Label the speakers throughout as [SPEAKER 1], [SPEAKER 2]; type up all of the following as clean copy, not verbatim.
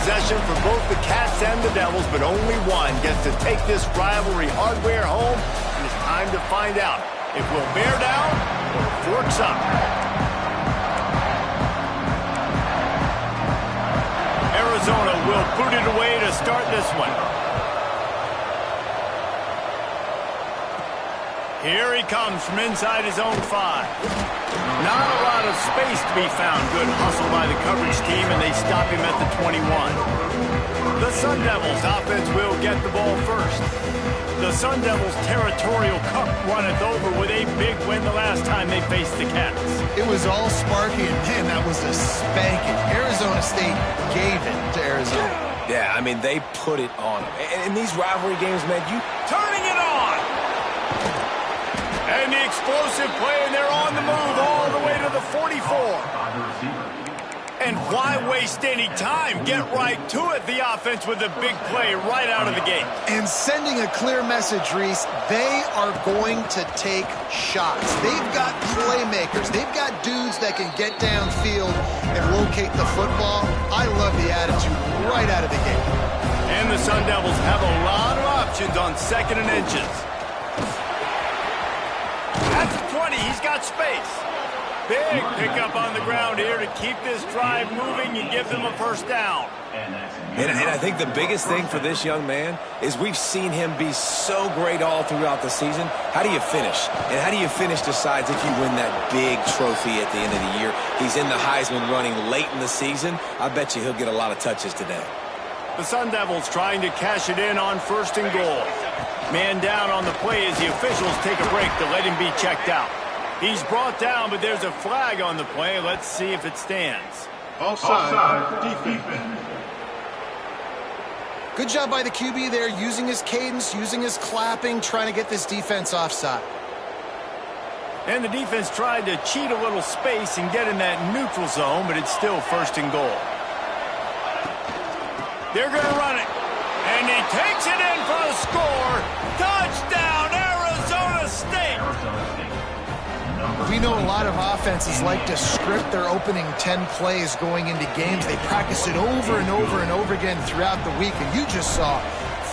[SPEAKER 1] possession for both the Cats and the Devils, but only one gets to take this rivalry hardware home. And it's time to find out if we'll bear down or forks up. Arizona will boot it away to start this one. Here he comes from inside his own 5. Not a lot of space to be found. Good hustle by the coverage team, and they stop him at the 21. The Sun Devils offense will get the ball first. The Sun Devils territorial cup runneth over with a big win the last time they faced the Cats.
[SPEAKER 2] It was all sparky, and man, that was a spanking. Arizona State gave it to Arizona.
[SPEAKER 3] Yeah, I mean, they put it on them. And in these rivalry games, man, you
[SPEAKER 1] turning it on. And the explosive play, and they're on the move all the way to the 44. And why waste any time? Get right to it, the offense, with a big play right out of the gate.
[SPEAKER 2] And sending a clear message, Reese, they are going to take shots. They've got playmakers. They've got dudes that can get downfield and locate the football. I love the attitude right out of the gate.
[SPEAKER 1] And the Sun Devils have a lot of options on 2nd and inches. At the 20, he's got space. Big pickup on the ground here to keep this drive moving and give them a first down.
[SPEAKER 3] And I think the biggest thing for this young man is we've seen him be so great all throughout the season. How do you finish? And how do you finish decides if you win that big trophy at the end of the year. He's in the Heisman running late in the season. I bet you he'll get a lot of touches today.
[SPEAKER 1] The Sun Devils trying to cash it in on 1st and goal. Man down on the play as the officials take a break to let him be checked out. He's brought down, but there's a flag on the play. Let's see if it stands.
[SPEAKER 4] Offside, defense.
[SPEAKER 2] Good job by the QB there, using his cadence, using his clapping, trying to get this defense offside.
[SPEAKER 1] And the defense tried to cheat a little space and get in that neutral zone, but it's still 1st and goal. They're going to run it. And he takes it in for a score. Touchdown, Arizona State.
[SPEAKER 2] We know a lot of offenses like to script their opening 10 plays going into games. They practice it over and over and over again throughout the week, and you just saw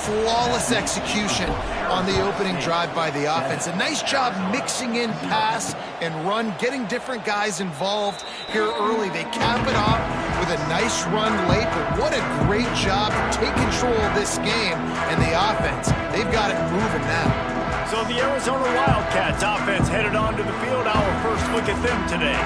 [SPEAKER 2] flawless execution on the opening drive by the offense. A nice job mixing in pass and run, getting different guys involved here early. They cap it off with a nice run late, but what a great job to take control of this game and the offense. They've got it moving now.
[SPEAKER 1] So the Arizona Wildcats offense headed onto the field. Our first look at them today.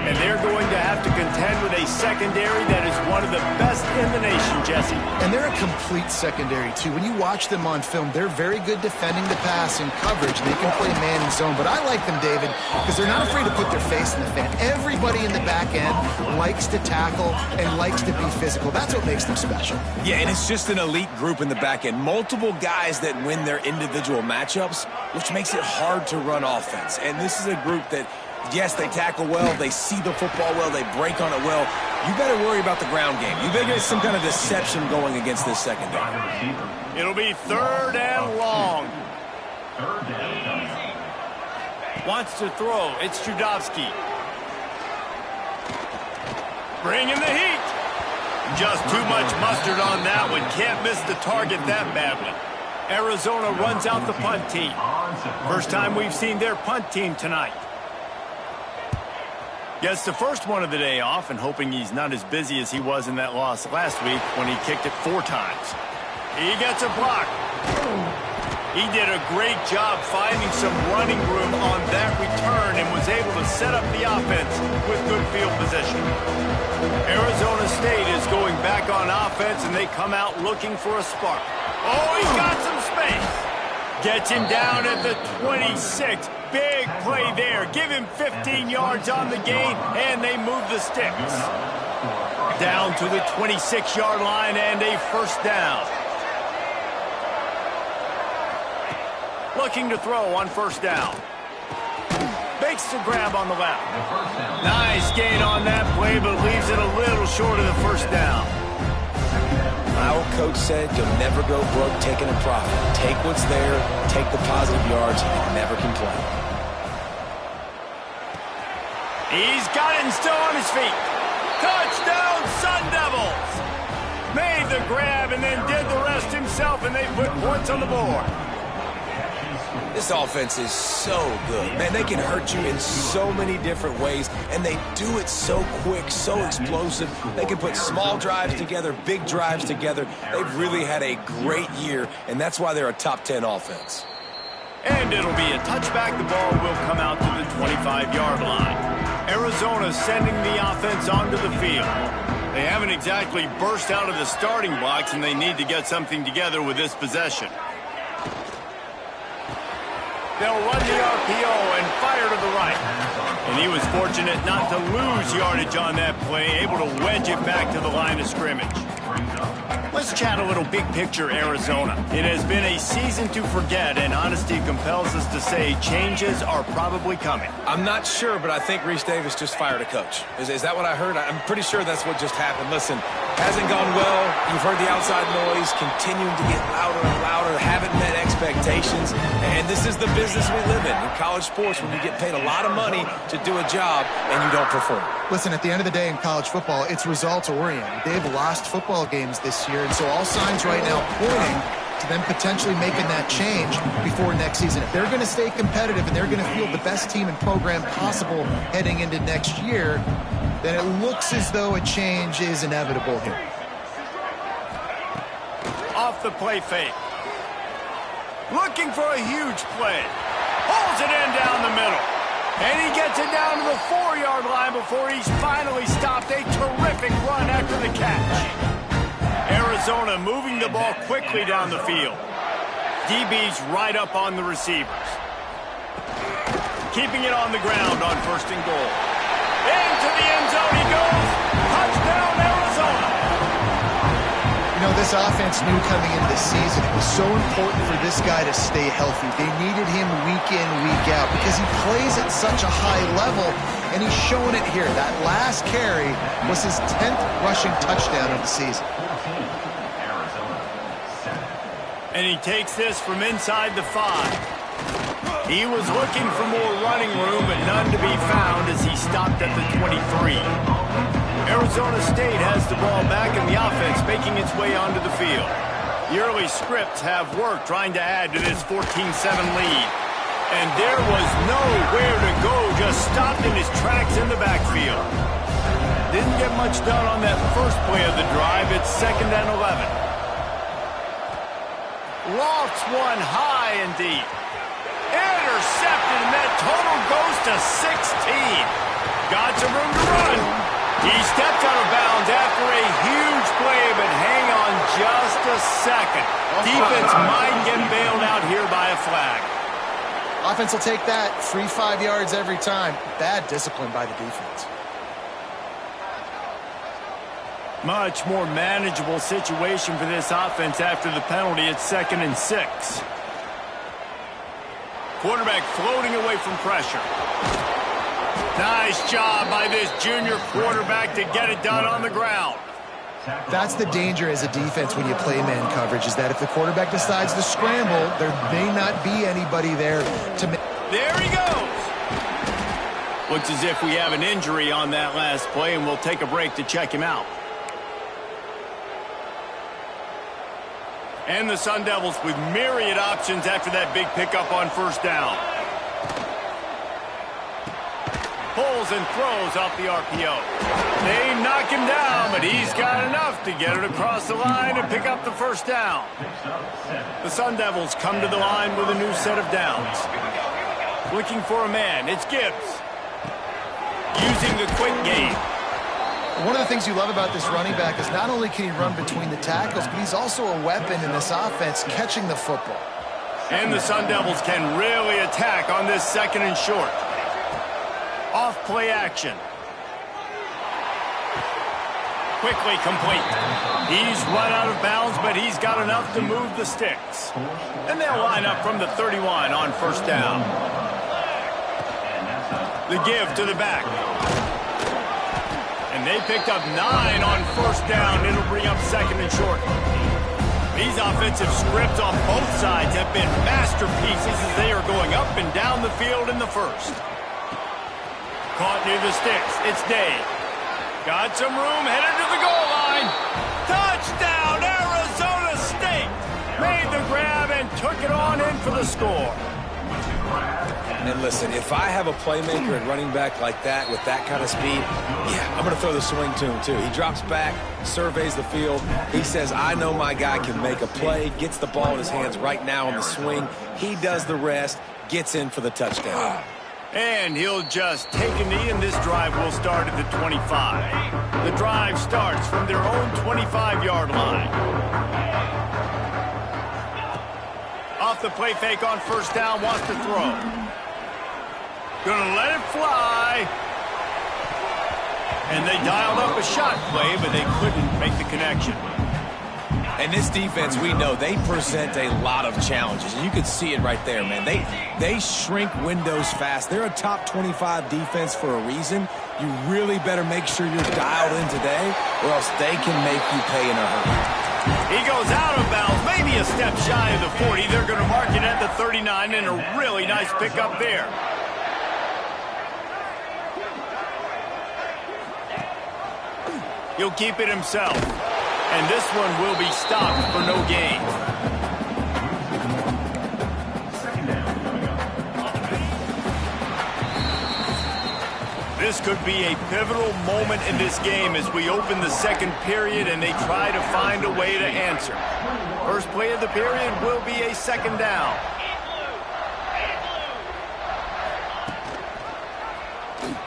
[SPEAKER 1] And they're going to have to contend with a secondary that is one of the best in the nation, Jesse.
[SPEAKER 2] And they're a complete secondary, too. When you watch them on film, they're very good defending the pass and coverage. They can play man and zone. But I like them, David, because they're not afraid to put their face in the fan. Everybody in the back end likes to tackle and likes to be physical. That's what makes them special.
[SPEAKER 3] Yeah, and it's just an elite group in the back end. Multiple guys that win their individual matchups, which makes it hard to run offense. And this is a group that, yes, they tackle well, they see the football well, they break on it well. You better worry about the ground game. You better get some kind of deception going against this secondary.
[SPEAKER 1] It'll be 3rd and long. Wants to throw. It's Judovsky. Bringing the heat. Just too much mustard on that one. Can't miss the target that badly. Arizona runs out the punt team. First time we've seen their punt team tonight. Gets the first one of the day off, and hoping he's not as busy as he was in that loss last week when he kicked it 4 times. He gets a block. He did a great job finding some running room on that return and was able to set up the offense with good field position. Arizona State is going back on offense, and they come out looking for a spark. Oh, he's got some space. Gets him down at the 26. Big play there. Give him 15 yards on the gain, and they move the sticks. Down to the 26-yard line and a first down. Looking to throw on first down. Makes the grab on the left. Nice gain on that play, but leaves it a little short of the first down.
[SPEAKER 3] My old coach said you'll never go broke taking a profit. Take what's there, take the positive yards, and never complain.
[SPEAKER 1] He's got it and still on his feet. Touchdown, Sun Devils! then did the rest himself, and they put points on the board.
[SPEAKER 3] This offense is so good. Man, they can hurt you in so many different ways, and they do it so quick, so explosive. They can put small drives together, big drives together. They've really had a great year, and that's why they're a top 10 offense.
[SPEAKER 1] And it'll be a touchback. The ball will come out to the 25-yard line. Arizona sending the offense onto the field. They haven't exactly burst out of the starting blocks, and they need to get something together with this possession. They'll run the RPO and fire to the right. And he was fortunate not to lose yardage on that play, able to wedge it back to the line of scrimmage. Let's chat a little big picture Arizona. It has been a season to forget, and honesty compels us to say changes are probably coming.
[SPEAKER 3] I'm not sure, but I think Reese Davis just fired a coach. Is that what I heard? I'm pretty sure that's what just happened. Listen, hasn't gone well. You've heard the outside noise, continuing to get louder and louder, haven't met expectations. And this is the business we live in college sports, when you get paid a lot of money to do a job and you don't perform.
[SPEAKER 2] Listen, at the end of the day in college football, it's results-oriented. They've lost football games this year, and so all signs right now pointing to them potentially making that change before next season. If they're going to stay competitive and they're going to field the best team and program possible heading into next year, then it looks as though a change is inevitable here.
[SPEAKER 1] Off the play fake. Looking for a huge play. Pulls it in down the middle. And he gets it down to the 4-yard line before he's finally stopped. A terrific run after the catch. Arizona moving the ball quickly down the field. DB's right up on the receivers. Keeping it on the ground on 1st and goal. Into the end zone he goes. Touchdown, Arizona.
[SPEAKER 2] You know, this offense knew coming into the season it was so important for this guy to stay healthy. They needed him week in, week out because he plays at such a high level, and he's showing it here. That last carry was his 10th rushing touchdown of the season.
[SPEAKER 1] And he takes this from inside the 5. He was looking for more running room, but none to be found as he stopped at the 23. Arizona State has the ball back in the offense, making its way onto the field. The early scripts have worked trying to add to this 14-7 lead. And there was nowhere to go, just stopped in his tracks in the backfield. Didn't get much done on that first play of the drive. It's 2nd and 11. Lofts one high and deep. Intercepted, and that total goes to 16. Got some room to run. He stepped out of bounds after a huge play, but hang on just a second. Defense might get bailed out here by a flag.
[SPEAKER 2] Offense will take that. Free 5 yards every time. Bad discipline by the defense.
[SPEAKER 1] Much more manageable situation for this offense after the penalty. It's 2nd and 6. Quarterback floating away from pressure. Nice job by this junior quarterback to get it done on the ground.
[SPEAKER 2] That's the danger as a defense when you play man coverage, is that if the quarterback decides to scramble, there may not be anybody there to make.
[SPEAKER 1] There he goes. Looks as if we have an injury on that last play, and we'll take a break to check him out. And the Sun Devils with myriad options after that big pickup on 1st down. Pulls and throws off the RPO. They knock him down, but he's got enough to get it across the line and pick up the 1st down. The Sun Devils come to the line with a new set of downs. Looking for a man, it's Gibbs. Using the quick game.
[SPEAKER 2] One of the things you love about this running back is not only can he run between the tackles, but he's also a weapon in this offense catching the football.
[SPEAKER 1] And the Sun Devils can really attack on this 2nd and short. Off play action. Quickly complete. He's run out of bounds, but he's got enough to move the sticks. And they'll line up from the 31 on 1st down. The give to the back. And they picked up 9 on 1st down. It'll bring up 2nd and short. These offensive scripts on both sides have been masterpieces as they are going up and down the field in the 1st. Caught near the sticks. It's Dave. Got some room, headed to the goal line. Touchdown, Arizona! for the score.
[SPEAKER 3] And listen, if I have a playmaker at running back like that with that kind of speed, yeah, I'm going to throw the swing to him too. He drops back, surveys the field. He says, I know my guy can make a play, gets the ball in his hands right now on the swing. He does the rest, gets in for the touchdown.
[SPEAKER 1] And he'll just take a knee, and this drive will start at the 25. The drive starts from their own 25-yard line. Off the play fake on first down, wants to throw. Gonna let it fly. And they dialed up a shot play, but they couldn't make the connection.
[SPEAKER 3] And this defense, we know, they present a lot of challenges. And you can see it right there, man. They shrink windows fast. They're a top 25 defense for a reason. You really better make sure you're dialed in today, or else they can make you pay in a hurry.
[SPEAKER 1] He goes out of bounds, maybe a step shy of the 40. They're going to mark it at the 39, and a really nice pickup there. He'll keep it himself. And this one will be stopped for no gain. This could be a pivotal moment in this game as we open the second period and they try to find a way to answer. First play of the period will be a second down.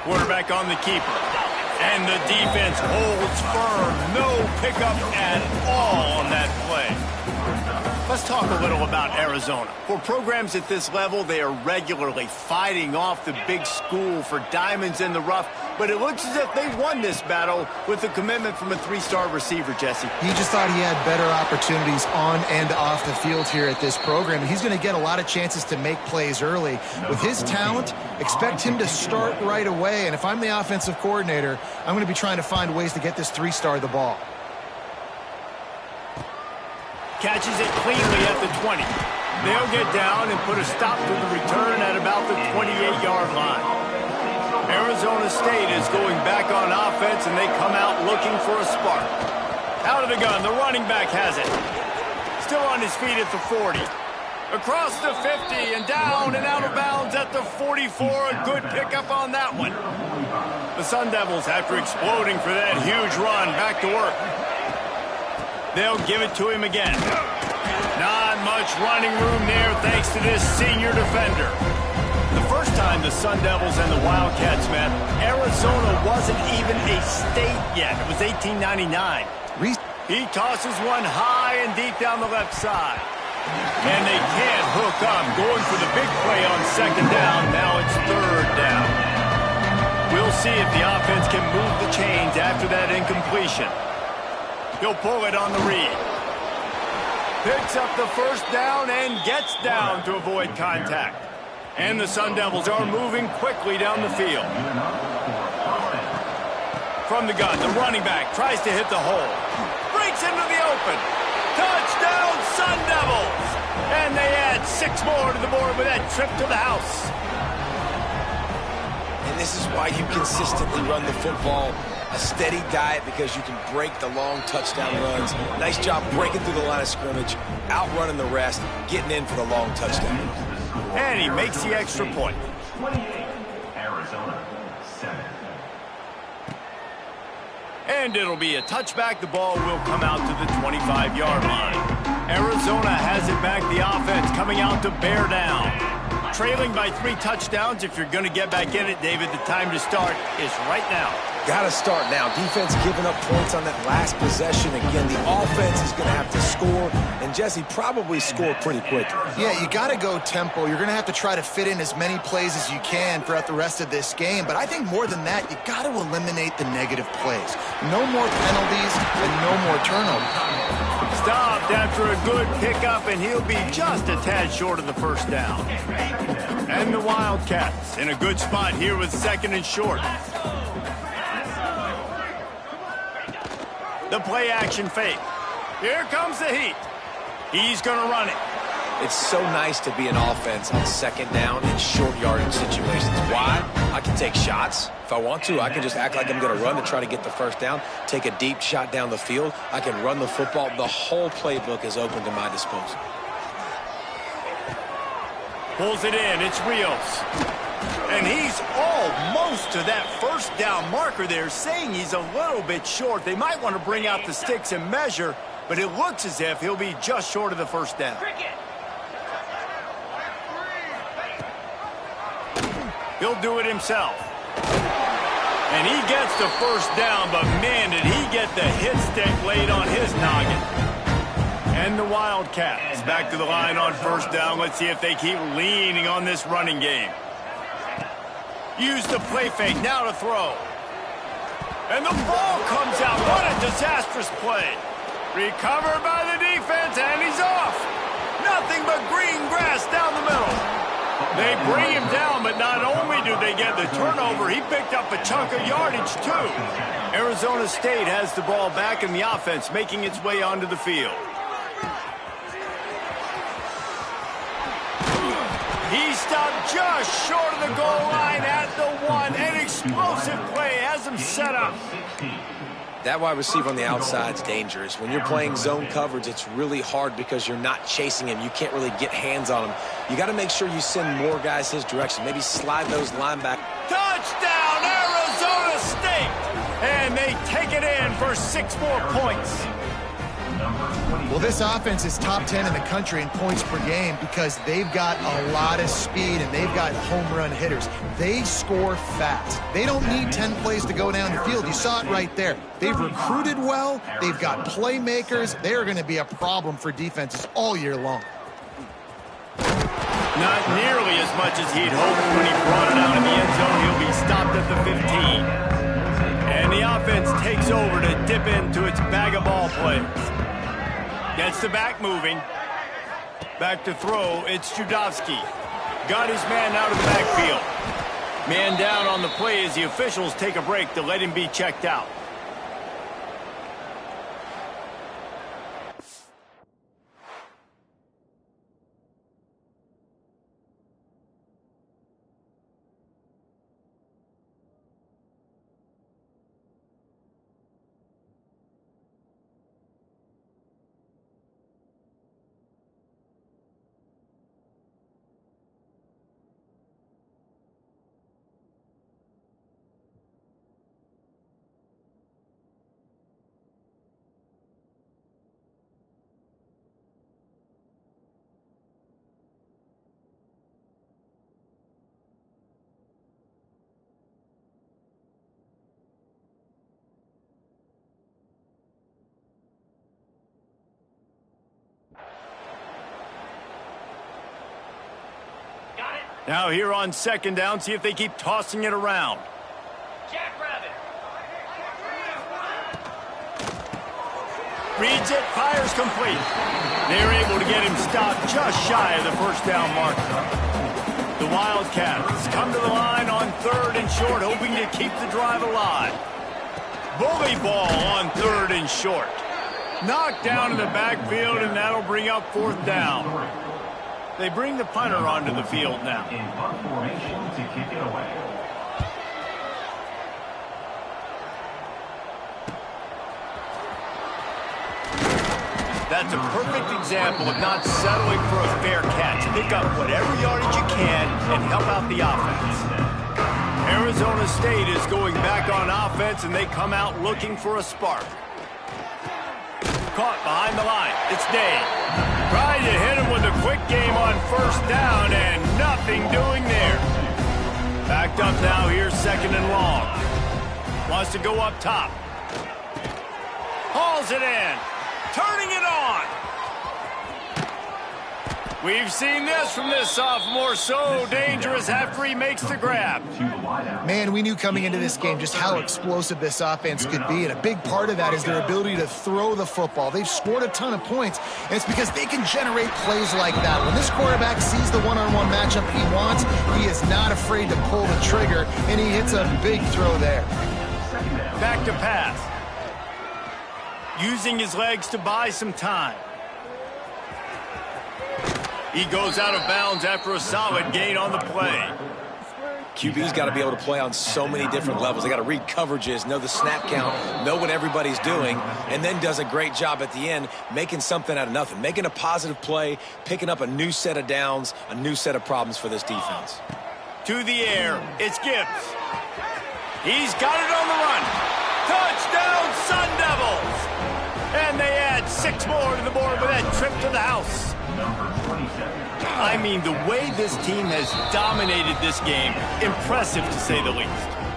[SPEAKER 1] Quarterback on the keeper. And the defense holds firm. No pickup at all on that play. Let's talk a little about Arizona. For programs at this level, they are regularly fighting off the big school for diamonds in the rough. But it looks as if they won this battle with a commitment from a three-star receiver, Jesse.
[SPEAKER 2] He just thought he had better opportunities on and off the field here at this program. He's going to get a lot of chances to make plays early. With his talent, expect him to start right away. And if I'm the offensive coordinator, I'm going to be trying to find ways to get this three-star the ball.
[SPEAKER 1] Catches it cleanly at the 20. They'll get down and put a stop to the return at about the 28-yard line. Arizona State is going back on offense, and they come out looking for a spark. Out of the gun, the running back has it. Still on his feet at the 40. Across the 50 and down and out of bounds at the 44. A good pickup on that one. The Sun Devils, after exploding for that huge run, back to work. They'll give it to him again. Not much running room there thanks to this senior defender. The first time the Sun Devils and the Wildcats met, Arizona wasn't even a state yet. It was 1899. He tosses one high and deep down the left side. And they can't hook up, going for the big play on second down. Now it's third down. We'll see if the offense can move the chains after that incompletion. He'll pull it on the read. Picks up the first down and gets down to avoid contact. And the Sun Devils are moving quickly down the field. From the gun, the running back tries to hit the hole. Breaks into the open. Touchdown, Sun Devils! And they add 6 more to the board with that trip to the house.
[SPEAKER 3] And this is why you consistently run the football. A steady diet because you can break the long touchdown runs. Nice job breaking through the line of scrimmage, outrunning the rest, getting in for the long touchdown.
[SPEAKER 1] And he makes the extra point.
[SPEAKER 4] 28, Arizona, 7.
[SPEAKER 1] And it'll be a touchback. The ball will come out to the 25-yard line. Arizona has it back. The offense coming out to bear down. Trailing by 3 touchdowns. If you're going to get back in it, David, the time to start is right now.
[SPEAKER 3] Got to start now. Defense giving up points on that last possession. Again, the offense is going to have to score, and Jesse probably score pretty quickly.
[SPEAKER 2] Yeah, you got to go tempo. You're going to have to try to fit in as many plays as you can throughout the rest of this game. But I think more than that, you got to eliminate the negative plays. No more penalties and no more turnovers.
[SPEAKER 1] Stopped after a good pickup, and he'll be just a tad short of the first down. And the Wildcats in a good spot here with second and short. The play action fake. Here comes the heat. He's going to run it.
[SPEAKER 3] It's so nice to be an offense on second down in short yardage situations. Why? I can take shots. If I want to, I can just act like I'm going to run to try to get the first down, take a deep shot down the field. I can run the football. The whole playbook is open to my disposal.
[SPEAKER 1] Pulls it in. It's Rios. And he's almost to that first down marker there, saying he's a little bit short. They might want to bring out the sticks and measure, but it looks as if he'll be just short of the first down. He'll do it himself. And he gets the first down, but man, did he get the hit stick laid on his noggin. And the Wildcats back to the line on first down. Let's see if they keep leaning on this running game. Use the play fake, now to throw. And the ball comes out. What a disastrous play. Recovered by the defense, and he's off. Nothing but green grass down the middle. They bring him down, but not only do they get the turnover, he picked up a chunk of yardage, too. Arizona State has the ball back in the offense, making its way onto the field. He stopped just short of the goal line at the 1. An explosive play has him set up.
[SPEAKER 3] That wide receiver on the outside is dangerous. When you're playing zone coverage, it's really hard because you're not chasing him. You can't really get hands on him. You got to make sure you send more guys his direction. Maybe slide those linebackers.
[SPEAKER 1] Touchdown, Arizona State! And they take it in for 6 more points.
[SPEAKER 2] Well, this offense is top 10 in the country in points per game because they've got a lot of speed and they've got home run hitters. They score fast. They don't need 10 plays to go down the field. You saw it right there. They've recruited well. They've got playmakers. They are going to be a problem for defenses all year long.
[SPEAKER 1] Not nearly as much as he'd hoped when he brought it out in the end zone. He'll be stopped at the 15. And the offense takes over to dip into its bag of ball plays. Gets the back moving. Back to throw. It's Judovsky. Got his man out of the backfield. Man down on the play as the officials take a break to let him be checked out. Now here on second down, see if they keep tossing it around.
[SPEAKER 5] Jackrabbit.
[SPEAKER 1] Reads it, fires complete. They're able to get him stopped just shy of the first down marker. The Wildcats come to the line on 3rd and short, hoping to keep the drive alive. Bully ball on 3rd and short. Knocked down in the backfield, and that'll bring up 4th down. They bring the punter onto the field now.
[SPEAKER 4] In punt formation to kick it away.
[SPEAKER 1] That's a perfect example of not settling for a fair catch. Pick up whatever yardage you can and help out the offense. Arizona State is going back on offense, and they come out looking for a spark. Caught behind the line. It's Day. Tried to hit him with a quick game on 1st down, and nothing doing there. Backed up now here, 2nd and long. Wants to go up top. Hauls it in. Turning it on. We've seen this from this sophomore, so dangerous after he makes the grab.
[SPEAKER 2] Man, we knew coming into this game just how explosive this offense could be, and a big part of that is their ability to throw the football. They've scored a ton of points, and it's because they can generate plays like that. When this quarterback sees the one-on-one matchup he wants, he is not afraid to pull the trigger, and he hits a big throw there.
[SPEAKER 1] Back to pass. Using his legs to buy some time. He goes out of bounds after a solid gain on the play.
[SPEAKER 3] QB's got to be able to play on so many different levels. They got to read coverages, know the snap count, know what everybody's doing, and then does a great job at the end making something out of nothing, making a positive play, picking up a new set of downs, a new set of problems for this defense.
[SPEAKER 1] To the air, it's Gibbs. He's got it on the run. Touchdown, Sun Devils! And they add 6 more to the board with that trip to the house. I mean, the way this team has dominated this game, impressive to say the least.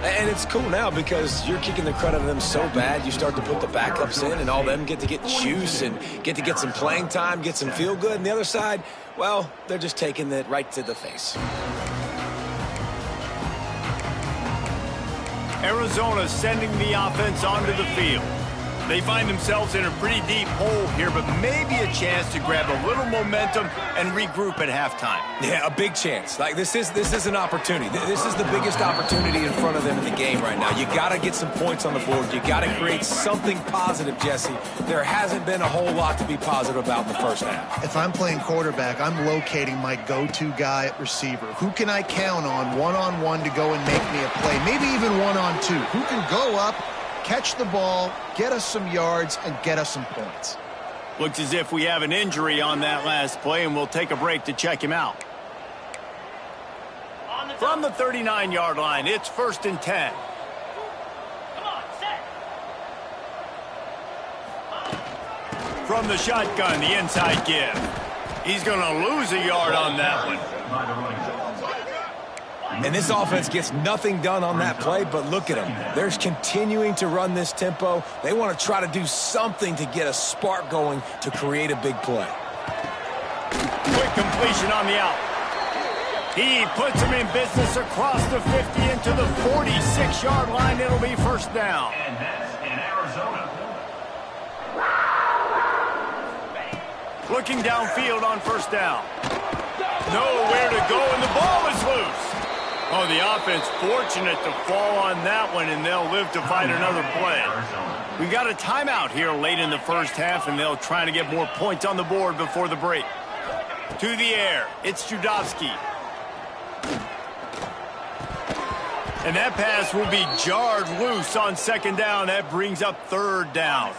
[SPEAKER 3] And it's cool now because you're kicking the crud out of them so bad, you start to put the backups in, and all them get to get juice and get some playing time, get some feel good. And the other side, well, they're just taking it right to the face.
[SPEAKER 1] Arizona sending the offense onto the field. They find themselves in a pretty deep hole here, but maybe a chance to grab a little momentum and regroup at halftime.
[SPEAKER 3] Yeah, a big chance. Like this is an opportunity. This is the biggest opportunity in front of them in the game right now. You got to get some points on the board. You got to create something positive, Jesse. There hasn't been a whole lot to be positive about in the first half.
[SPEAKER 2] If I'm playing quarterback, I'm locating my go-to guy at receiver. Who can I count on one-on-one to go and make me a play? Maybe even one-on-two. Who can go up, catch the ball, get us some yards, and get us some points.
[SPEAKER 1] Looks as if we have an injury on that last play, and we'll take a break to check him out. From the 39-yard line, it's 1st and 10.
[SPEAKER 5] Come on, set.
[SPEAKER 1] From the shotgun, the inside give. He's going to lose a yard on that one.
[SPEAKER 3] And this offense gets nothing done on that play, but look at them. They're continuing to run this tempo. They want to try to do something to get a spark going to create a big play.
[SPEAKER 1] Quick completion on the out. He puts him in business across the 50 into the 46-yard line. It'll be 1st down.
[SPEAKER 4] And that's in Arizona.
[SPEAKER 1] Looking downfield on 1st down. Nowhere to go, and the ball is loose. Oh, the offense fortunate to fall on that one, and they'll live to fight another play. We got a timeout here late in the first half, and they'll try to get more points on the board before the break. To the air, it's Judovsky. And that pass will be jarred loose on 2nd down. That brings up 3rd down.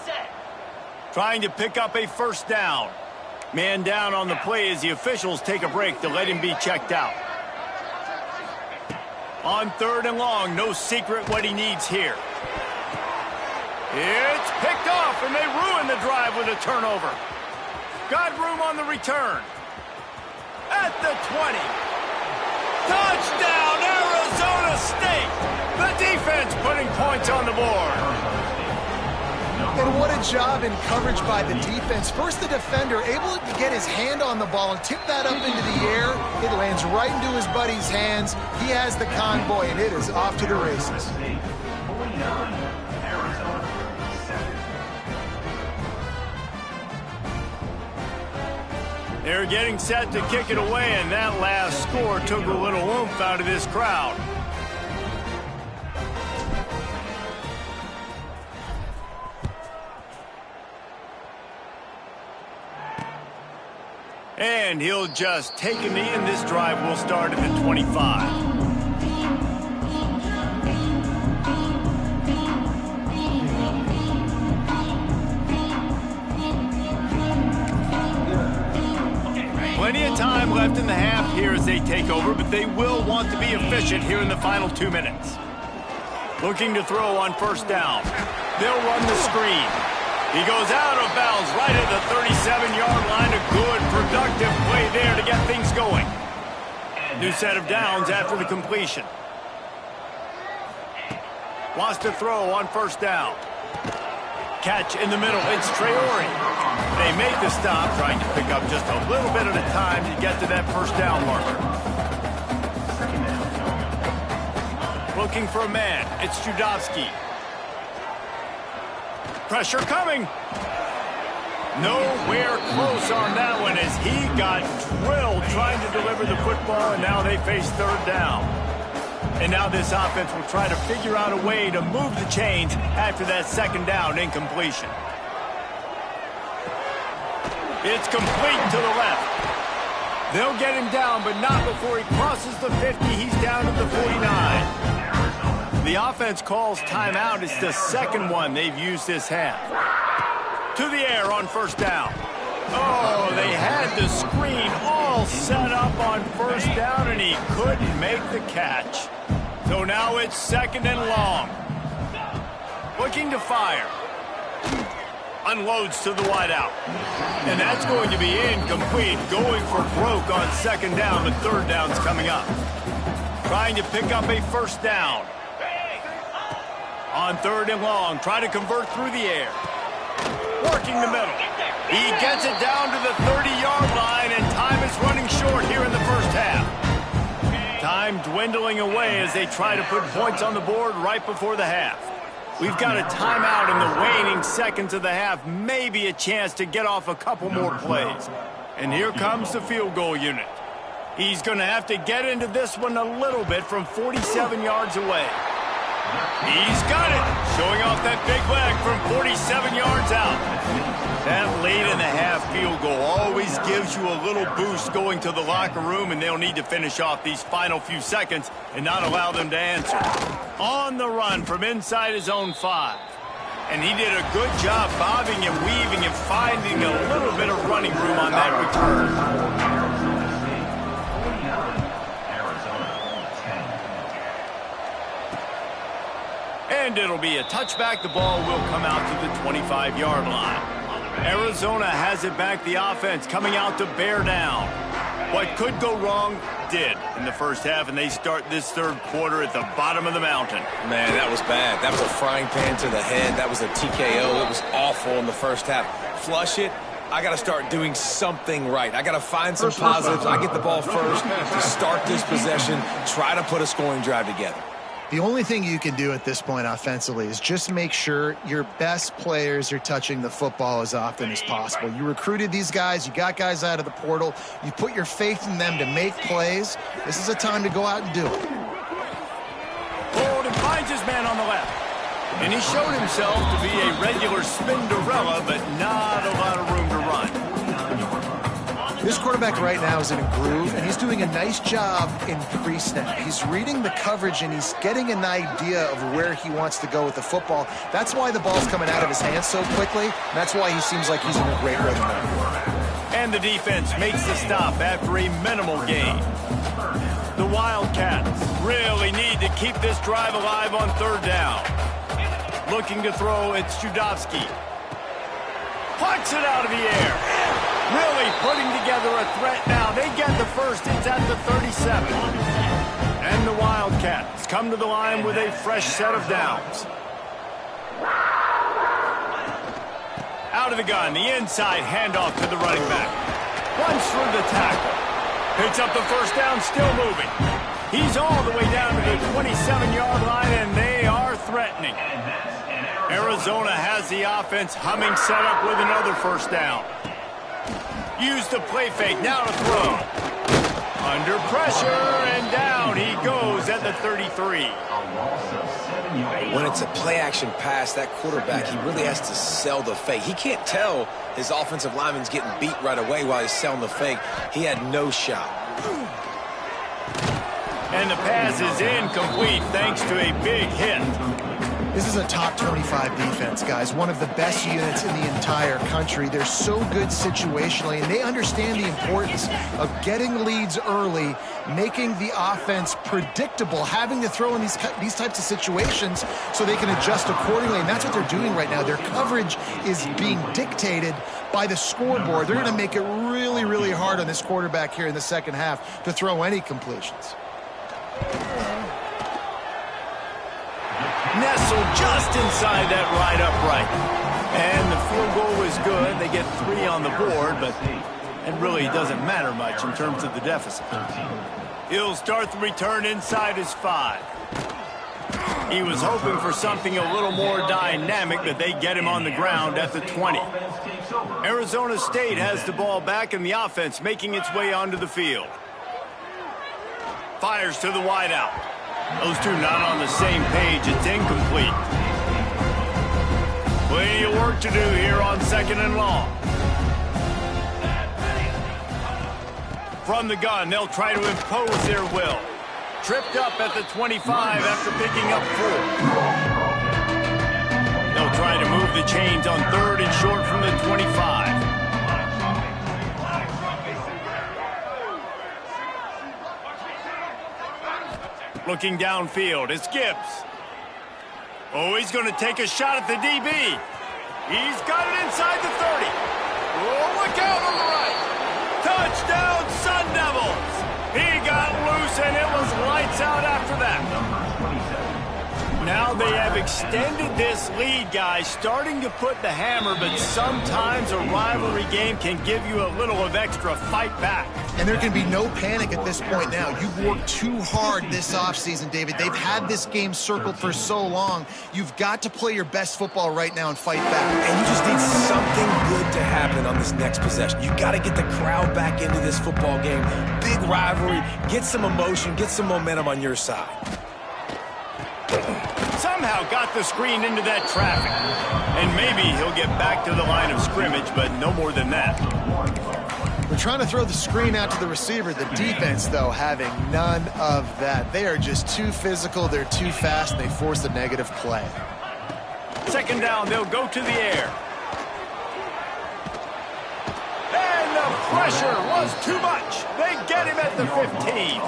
[SPEAKER 1] Trying to pick up a 1st down. Man down on the play as the officials take a break to let him be checked out. On 3rd and long, no secret what he needs here. It's picked off, and they ruin the drive with a turnover. Got room on the return. At the 20. Touchdown, Arizona State! The defense putting points on the board.
[SPEAKER 2] And what a job in coverage by the defense. First, the defender able to get his hand on the ball and tip that up into the air. It lands right into his buddy's hands. He has the convoy, and it is off to the races.
[SPEAKER 1] They're getting set to kick it away, and that last score took a little oomph out of this crowd. And he'll just take a knee, and this drive will start at the 25. Plenty of time left in the half here as they take over, but they will want to be efficient here in the final 2 minutes. Looking to throw on 1st down. They'll run the screen. He goes out of bounds right at the 37-yard line. A good, productive play there to get things going. New set of downs after the completion. Wants to throw on 1st down. Catch in the middle. It's Traore. They make the stop, trying to pick up just a little bit at a time to get to that 1st down marker. Looking for a man. It's Judovsky. Pressure coming. Nowhere close on that one as he got drilled trying to deliver the football, and now they face 3rd down. And now this offense will try to figure out a way to move the chains after that 2nd down incompletion. It's complete to the left. They'll get him down, but not before he crosses the 50. He's down to the 49. The offense calls timeout. It's the second one they've used this half. To the air on first down. Oh, they had the screen all set up on first down, and he couldn't make the catch. So now it's second and long. Looking to fire. Unloads to the wideout. And that's going to be incomplete. Going for broke on second down, but third down's coming up. Trying to pick up a first down. On third and long, try to convert through the air. Working the middle. He gets it down to the 30-yard line, and time is running short here in the first half. Time dwindling away as they try to put points on the board right before the half. We've got a timeout in the waning seconds of the half, maybe a chance to get off a couple more plays. And here comes the field goal unit. He's going to have to get into this one a little bit from 47 yards away. He's got it, showing off that big leg from 47 yards out. That late in the half field goal always gives you a little boost going to the locker room, and they'll need to finish off these final few seconds and not allow them to answer. On the run from inside his own 5. And he did a good job bobbing and weaving and finding a little bit of running room on that return. And it'll be a touchback. The ball will come out to the 25-yard line. Arizona has it back. The offense coming out to bear down. What could go wrong did in the first half, and they start this third quarter at the bottom of the mountain.
[SPEAKER 3] Man, that was bad. That was a frying pan to the head. That was a TKO. It was awful in the first half. Flush it. I got to start doing something right. I got to find some positives. I get the ball first to start this possession, try to put a scoring drive together.
[SPEAKER 2] The only thing you can do at this point offensively is just make sure your best players are touching the football as often as possible. You recruited these guys. You got guys out of the portal. You put your faith in them to make plays. This is a time to go out and do it.
[SPEAKER 1] Bolden finds his man on the left. And he showed himself to be a regular Spinderella, but not a lot of room to run.
[SPEAKER 2] This quarterback right now is in a groove, and he's doing a nice job in pre-snap. He's reading the coverage, and he's getting an idea of where he wants to go with the football. That's why the ball's coming out of his hands so quickly, and that's why he seems like he's in a great rhythm now.
[SPEAKER 1] And the defense makes the stop after a minimal gain. The Wildcats really need to keep this drive alive on third down. Looking to throw, it's Judovsky. Plucks it out of the air. Really putting together a threat now. They get the first. It's at the 37. And the Wildcats come to the line with a fresh set of downs. Out of the gun, the inside handoff to the running back. Runs through the tackle. Picks up the first down, still moving. He's all the way down to the 27-yard line, and they are threatening. Arizona has the offense humming, set up with another first down. Use the play fake, now to throw. Under pressure, and down he goes at the 33.
[SPEAKER 3] When it's a play-action pass, that quarterback, he really has to sell the fake. He can't tell his offensive lineman's getting beat right away while he's selling the fake. He had no shot.
[SPEAKER 1] And the pass is incomplete thanks to a big hit.
[SPEAKER 2] This is a top 25 defense, guys. One of the best units in the entire country. They're so good situationally, and they understand the importance of getting leads early, making the offense predictable, having to throw in these types of situations so they can adjust accordingly, and that's what they're doing right now. Their coverage is being dictated by the scoreboard. They're going to make it really, really hard on this quarterback here in the second half to throw any completions.
[SPEAKER 1] Nestled just inside that right upright. And the field goal is good. They get 3 on the board, but it really doesn't matter much in terms of the deficit. He'll start the return inside his 5. He was hoping for something a little more dynamic, but they get him on the ground at the 20. Arizona State has the ball back, and the offense making its way onto the field. Fires to the wideout. Those two not on the same page. It's incomplete. Plenty of work to do here on second and long. From the gun, they'll try to impose their will. Tripped up at the 25 after picking up 4. They'll try to move the chains on 3rd and short from the 25. Looking downfield, it's Gibbs. Oh, he's going to take a shot at the DB. He's got it inside the 30. Oh, look out on the right. Touchdown, Sun Devils. He got loose, and it was lights out after that. Now they have extended this lead, guys, starting to put the hammer, but sometimes a rivalry game can give you a little of extra fight back.
[SPEAKER 2] And there can be no panic at this point now. You've worked too hard this offseason, David. They've had this game circled for so long. You've got to play your best football right now and fight back.
[SPEAKER 3] And you just need something good to happen on this next possession. You got to get the crowd back into this football game. Big rivalry. Get some emotion. Get some momentum on your side.
[SPEAKER 1] Somehow got the screen into that traffic. And maybe he'll get back to the line of scrimmage, but no more than that.
[SPEAKER 2] We're trying to throw the screen out to the receiver. The defense, though, having none of that. They are just too physical. They're too fast. They force a negative play.
[SPEAKER 1] 2nd down, they'll go to the air. And the pressure was too much. They get him at the 15.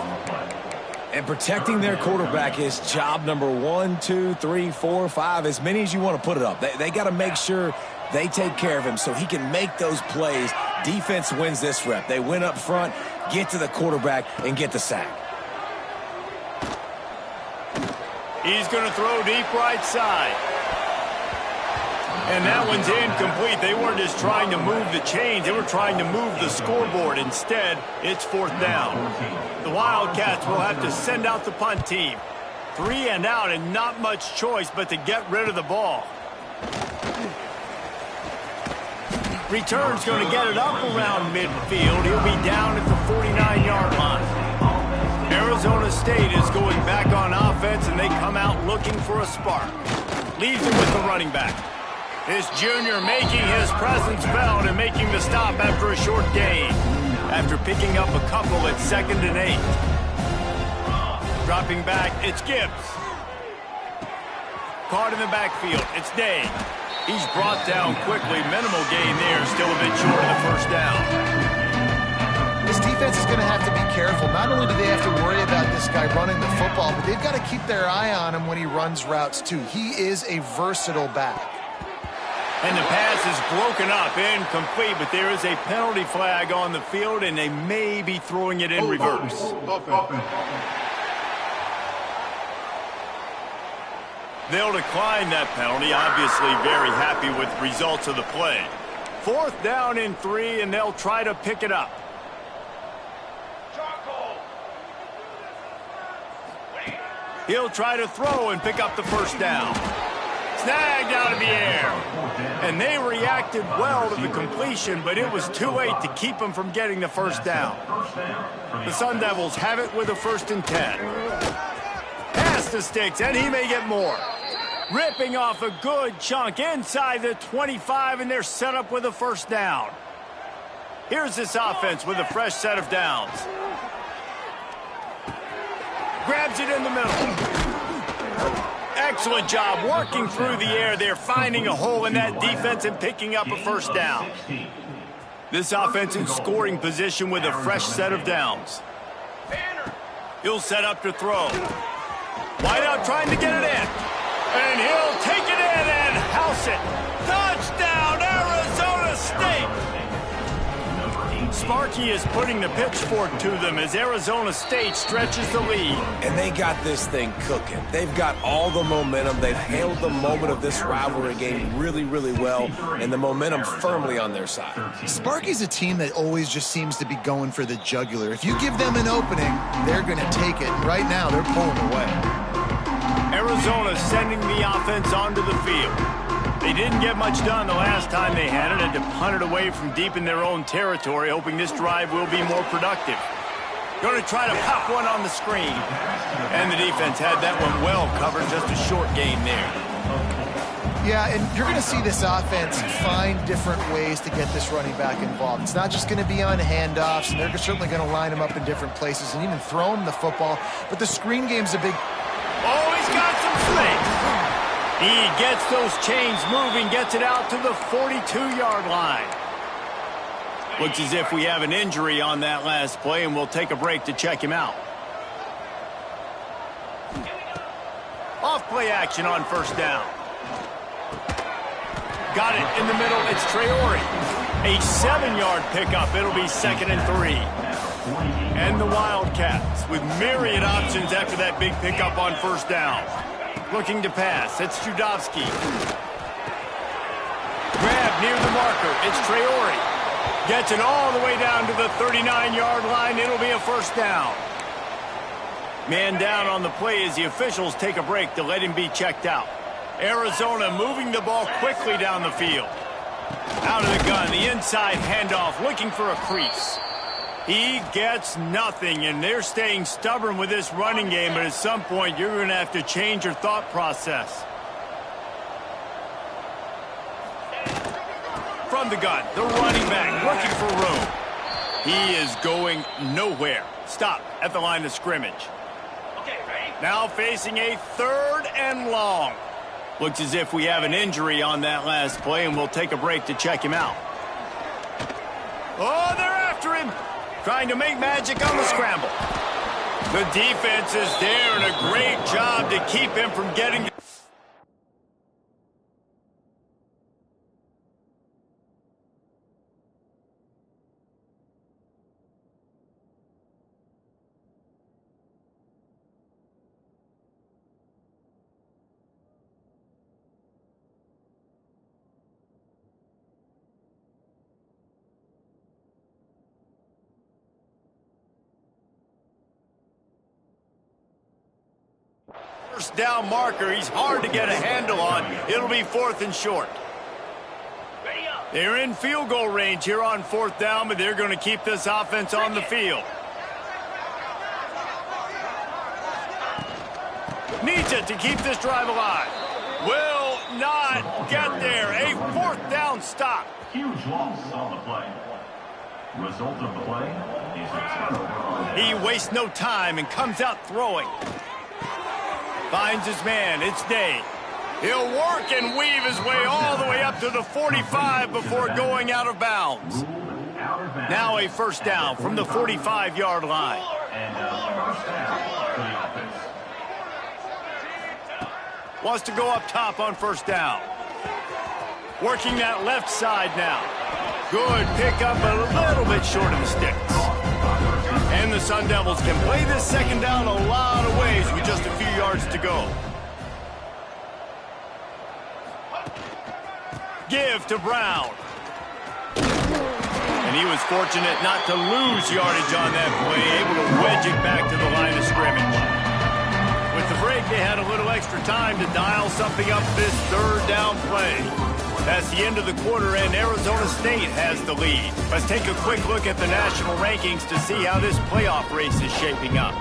[SPEAKER 3] And protecting their quarterback is job number 1, 2, 3, 4, 5, as many as you want to put it up. They got to make sure they take care of him so he can make those plays. Defense wins this rep. They win up front, get to the quarterback, and get the sack.
[SPEAKER 1] He's going to throw deep right side. And that one's incomplete. They weren't just trying to move the chains. They were trying to move the scoreboard. Instead, it's 4th down. The Wildcats will have to send out the punt team. 3 and out and not much choice but to get rid of the ball. Return's going to get it up around midfield. He'll be down at the 49-yard line. Arizona State is going back on offense, and they come out looking for a spark. Leaves it with the running back. This junior making his presence felt and making the stop after a short gain. After picking up a couple at 2nd and 8. Dropping back, it's Gibbs. Caught in the backfield, it's Day. He's brought down quickly. Minimal gain there, still a bit short of the 1st down.
[SPEAKER 2] This defense is going to have to be careful. Not only do they have to worry about this guy running the football, but they've got to keep their eye on him when he runs routes too. He is a versatile back.
[SPEAKER 1] And the pass is broken up, incomplete, but there is a penalty flag on the field, and they may be throwing it in reverse. They'll decline that penalty, obviously very happy with the results of the play. 4th down and 3, and they'll try to pick it up. He'll try to throw and pick up the 1st down. Snagged out of the air. And they reacted well to the completion, but it was too late to keep them from getting the 1st down. The Sun Devils have it with a 1st and 10. Pass to Sticks, and he may get more. Ripping off a good chunk inside the 25, and they're set up with a 1st down. Here's this offense with a fresh set of downs. Grabs it in the middle. Excellent job working through the air there, finding a hole in that defense and picking up a 1st down. This offense in scoring position with a fresh set of downs. He'll set up to throw. Wide out trying to get it in. And he'll take it in and house it. Touchdown, Arizona State! Sparky is putting the pitchfork to them as Arizona State stretches the lead.
[SPEAKER 3] And they got this thing cooking. They've got all the momentum. They've handled the moment of this rivalry game really, really well, and the momentum firmly on their side.
[SPEAKER 2] Sparky's a team that always just seems to be going for the jugular. If you give them an opening, they're going to take it. And right now, they're pulling away.
[SPEAKER 1] Arizona sending the offense onto the field. They didn't get much done the last time they had it, and to punt it away from deep in their own territory, hoping this drive will be more productive. Going to try to pop one on the screen. And the defense had that one well covered, just a short gain there.
[SPEAKER 2] Yeah, and you're going to see this offense find different ways to get this running back involved. It's not just going to be on handoffs, and they're certainly going to line him up in different places and even throw him the football. But the screen game's a big...
[SPEAKER 1] Oh, he's got some space. He gets those chains moving, gets it out to the 42-yard line. Looks as if we have an injury on that last play, and we'll take a break to check him out. Off-play action on first down. Got it in the middle. It's Traore. A 7-yard pickup. It'll be 2nd and 3. And the Wildcats with myriad options after that big pickup on first down. Looking to pass. It's Judovsky. Grab near the marker. It's Traore. Gets it all the way down to the 39-yard line. It'll be a first down. Man down on the play as the officials take a break to let him be checked out. Arizona moving the ball quickly down the field. Out of the gun, the inside handoff, looking for a crease. He gets nothing, and they're staying stubborn with this running game, but at some point you're going to have to change your thought process. From the gun, the running back looking for room. He is going nowhere. Stop at the line of scrimmage. Now facing a 3rd and long. Looks as if we have an injury on that last play, and we'll take a break to check him out. Oh, they're after him. Trying to make magic on the scramble. The defense is there, and a great job to keep him from getting... First down marker, he's hard to get a handle on. It'll be 4th and short. They're in field goal range here on 4th down, but they're going to keep this offense on the field. Needs it to keep this drive alive. Will not get there. A 4th down stop.
[SPEAKER 4] Huge loss on the play. Result of the play is a turnover.
[SPEAKER 1] He wastes no time and comes out throwing. Finds his man. It's Day. He'll work and weave his way all the way up to the 45 before going out of bounds. Now a first down from the 45-yard line.
[SPEAKER 4] And first down for the offense.
[SPEAKER 1] Wants to go up top on first down. Working that left side now. Good pickup, but a little bit short of the sticks. And the Sun Devils can play this second down a lot of ways with just a few yards to go. Give to Brown. And he was fortunate not to lose yardage on that play, able to wedge it back to the line of scrimmage. With the break, they had a little extra time to dial something up this 3rd down play. That's the end of the quarter, and Arizona State has the lead. Let's take a quick look at the national rankings to see how this playoff race is shaping up.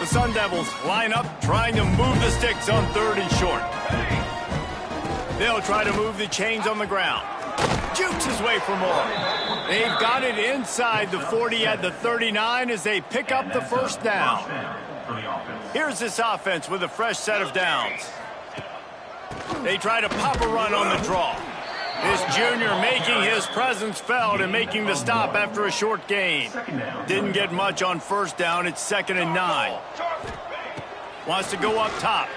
[SPEAKER 1] The Sun Devils line up, trying to move the sticks on 3rd and short. They'll try to move the chains on the ground. Jukes his way for more. They've got it inside the 40 at the 39 as they pick up the first down. Here's this offense with a fresh set of downs. They try to pop a run on the draw. This junior making his presence felt and making the stop after a short gain. Didn't get much on first down. It's 2nd and 9. Wants to go up top.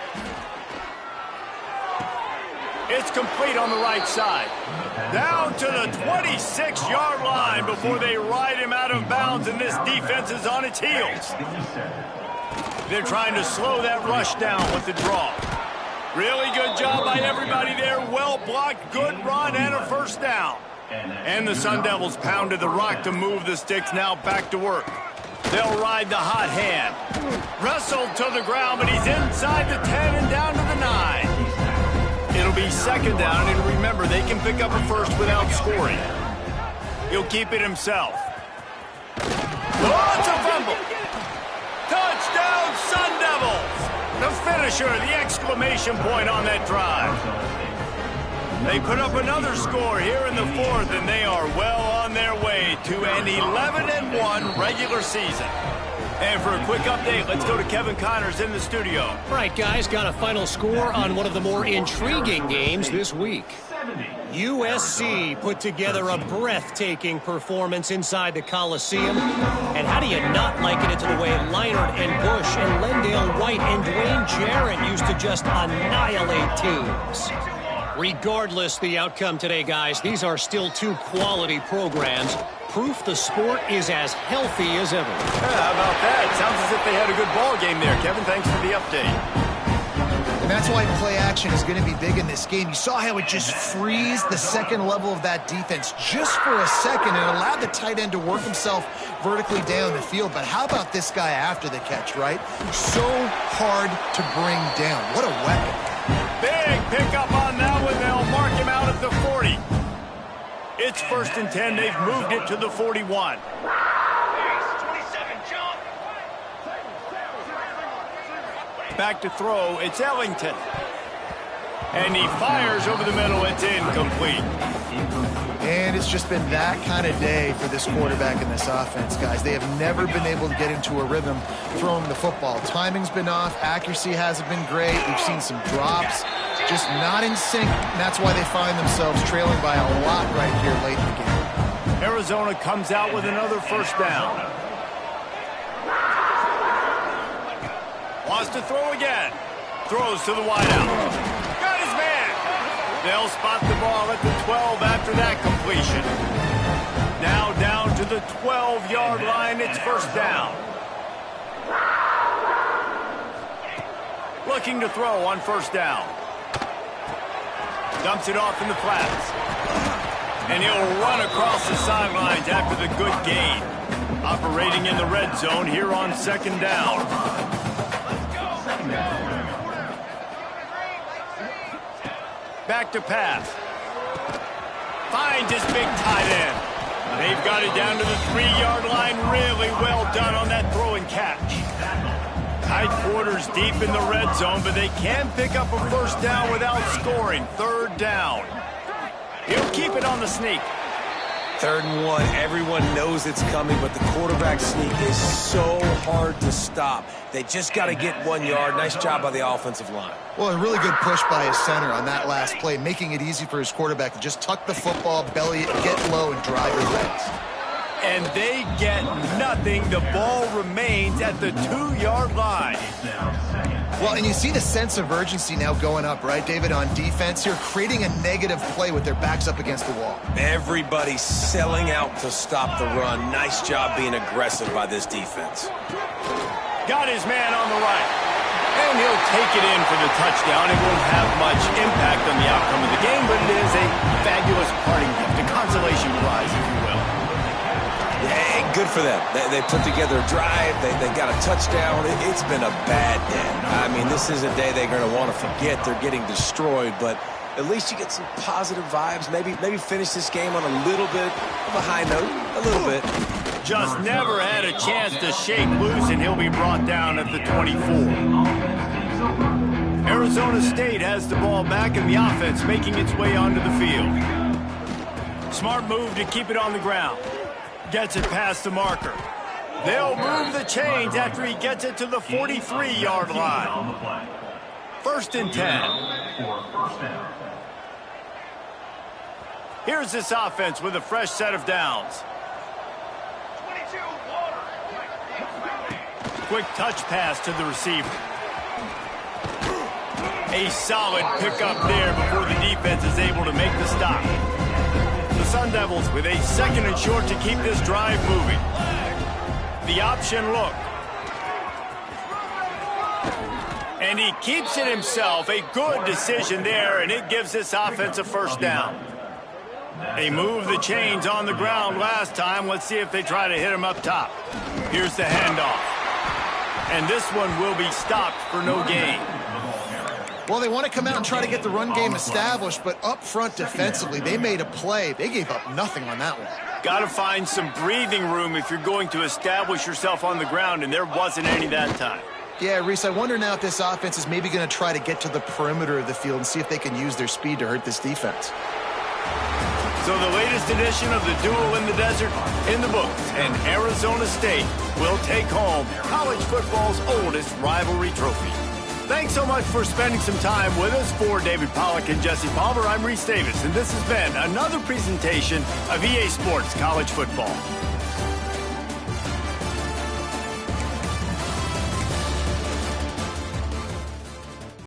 [SPEAKER 1] It's complete on the right side. Down to the 26-yard line before they ride him out of bounds, and this defense is on its heels. They're trying to slow that rush down with the draw. Really good job by everybody there. Well blocked, good run, and a first down. And the Sun Devils pounded the rock to move the sticks, now back to work. They'll ride the hot hand. Wrestled to the ground, but he's inside the 10 and down to the 9. It'll be 2nd down, and remember, they can pick up a first without scoring. He'll keep it himself. Oh, it's a fumble. Touchdown! Touchdown, Sun Devils! The finisher, the exclamation point on that drive. They put up another score here in the fourth, and they are well on their way to an 11-1 regular season. And for a quick update, let's go to Kevin Connors in the studio.
[SPEAKER 6] All right, guys, got a final score on one of the more intriguing games this week. USC put together a breathtaking performance inside the Coliseum. And how do you not liken it to the way Leinart and Bush and Lendale White and Dwayne Jarrett used to just annihilate teams? Regardless the outcome today, guys, these are still two quality programs. Proof the sport is as healthy as ever.
[SPEAKER 1] How about that? Sounds as if they had a good ball game there, Kevin. Thanks for the update.
[SPEAKER 2] And that's why play action is going to be big in this game. You saw how it just freezed the second level of that defense just for a second and allowed the tight end to work himself vertically down the field. But how about this guy after the catch, right? So hard to bring down. What a weapon.
[SPEAKER 1] Big pickup on that one. They'll mark him out at the 40. It's 1st and 10. They've moved it to the 41.
[SPEAKER 5] 27, jump.
[SPEAKER 1] Back to throw. It's Ellington. And he fires over the middle. It's incomplete.
[SPEAKER 2] And it's just been that kind of day for this quarterback and this offense, guys. They have never been able to get into a rhythm throwing the football. Timing's been off. Accuracy hasn't been great. We've seen some drops. Just not in sync, and that's why they find themselves trailing by a lot right here late in the game.
[SPEAKER 1] Arizona comes out with another first down. Wants to throw again. Throws to the wideout. Got his man. They'll spot the ball at the 12 after that completion. Now down to the 12-yard line. It's first down. Looking to throw on first down. Dumps it off in the flats. And he'll run across the sidelines after the good gain. Operating in the red zone here on second down. Back to pass. Finds his big tight end. They've got it down to the 3-yard line. Really well done on that throw and catch. Tight quarters deep in the red zone, but they can pick up a first down without scoring. Third down. He'll keep it on the sneak.
[SPEAKER 3] 3rd and 1. Everyone knows it's coming, but the quarterback sneak is so hard to stop. They just got to get 1 yard. Nice job by the offensive line.
[SPEAKER 2] Well, a really good push by his center on that last play, making it easy for his quarterback to just tuck the football, belly it, get low, and drive his legs.
[SPEAKER 1] And they get nothing. The ball remains at the 2-yard line.
[SPEAKER 2] Well, and you see the sense of urgency now going up, right, David, on defense here, creating a negative play with their backs up against the wall.
[SPEAKER 3] Everybody's selling out to stop the run. Nice job being aggressive by this defense.
[SPEAKER 1] Got his man on the right. And he'll take it in for the touchdown. It won't have much impact on the outcome of the game, but it is a fabulous parting gift, a consolation prize, if you will.
[SPEAKER 3] Yeah, good for them. They put together a drive. They got a touchdown. It's been a bad day. I mean, this is a day they're going to want to forget. They're getting destroyed, but at least you get some positive vibes. Maybe finish this game on a little bit of a high note, a little bit.
[SPEAKER 1] Just never had a chance to shake loose, and he'll be brought down at the 24. Arizona State has the ball back, and the offense making its way onto the field. Smart move to keep it on the ground. Gets it past the marker. They'll move the chains after he gets it to the 43-yard line. 1st and 10. Here's this offense with a fresh set of downs. Quick touch pass to the receiver. A solid pickup there before the defense is able to make the stop. The Sun Devils with a 2nd and short to keep this drive moving. The option look. And he keeps it himself. A good decision there, and it gives this offense a first down. They moved the chains on the ground last time. Let's see if they try to hit him up top. Here's the handoff. And this one will be stopped for no gain.
[SPEAKER 2] Well, they want to come out and try to get the run game established, but up front defensively, they made a play. They gave up nothing on that one.
[SPEAKER 1] Got to find some breathing room if you're going to establish yourself on the ground, and there wasn't any that time.
[SPEAKER 2] Yeah, Reese, I wonder now if this offense is maybe going to try to get to the perimeter of the field and see if they can use their speed to hurt this defense.
[SPEAKER 1] So the latest edition of the Duel in the Desert in the books, and Arizona State will take home college football's oldest rivalry trophy. Thanks so much for spending some time with us. For David Pollack and Jesse Palmer, I'm Reese Davis, and this has been another presentation of EA Sports College Football.